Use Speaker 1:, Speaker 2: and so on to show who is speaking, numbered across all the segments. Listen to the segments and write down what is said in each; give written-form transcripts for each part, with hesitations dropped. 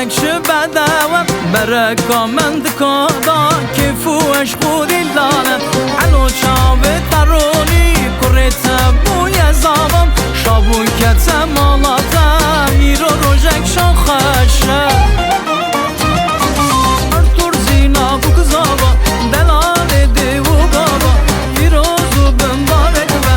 Speaker 1: بدوم برکا من دکادا کیفو عشقو دیلانم علو چاو ترونی کرت بوی زابم شابو کتم آلاتم ایرو روژک شاخشه ارتور زینا بو کزابا دلال دیو بابا فیروزو بمبارک و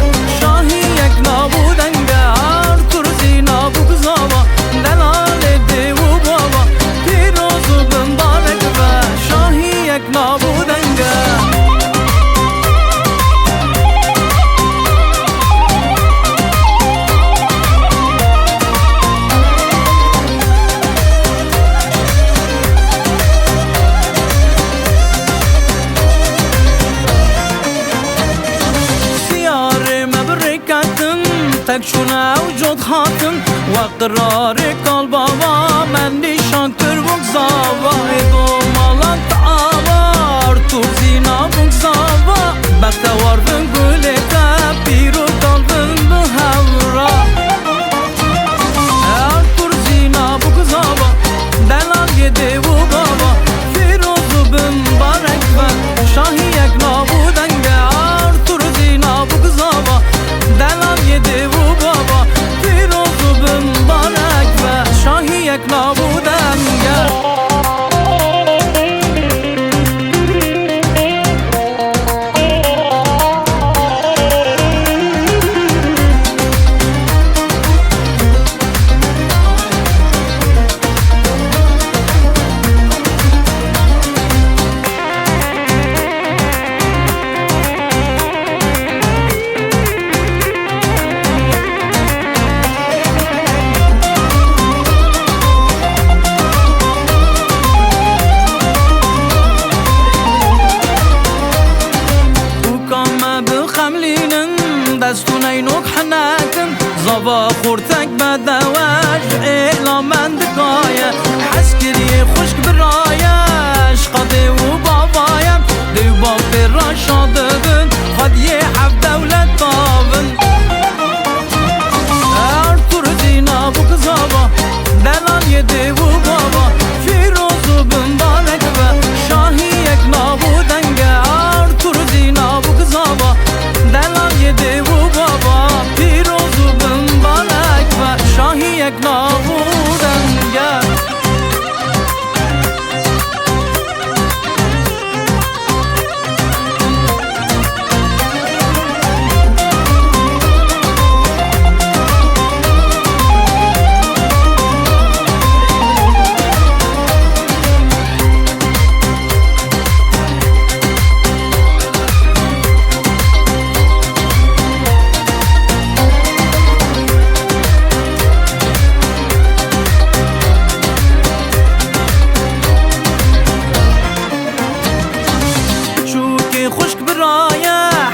Speaker 1: شاهی یک نابودنگه ارتور زینا بو کزابا دلال دیو بابا فیروزو بمبارک و شاهی یک نابودنگه تک شونه وجود خاتم و قرار کال بابا من نشان کر بگذاوا ایدو مالان تعاوا ارتو زینا بگذاوا بختوار بن گله که پیرو کال بن بهورا ارتو زینا بگذاوا دلال یده و بابا فیروزو بن بارک و شاهی یک نابودنگه ارتو زینا بگذاوا دلال یده و بابا فیروزو بن بارک و شاهی یک نابودنگه دستون اینوک حنکن زبا خورتک بدواج اعلامن دکایه حسکری خشک برایش قده و بابایم دیو باقی را شاددن خود یه حف دولت تاون ارتور زینا بو کزابا دلال یه دیو بابا فیروزو بن بارک و شاهی یک نابودنگه ارتور زینا بو کزابا دلال یه دیو بابا پیروزو بن بارک و شاهی یک نابودنگه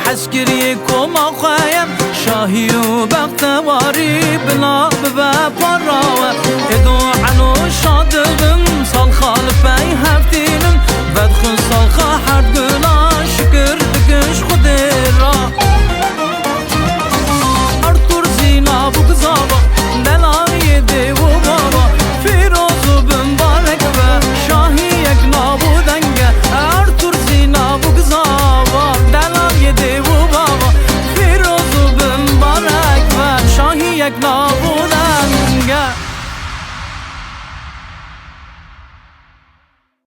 Speaker 1: حسکری کما خوایم شاهی و بختواری بنا ببه پراوه ادو عنو شاده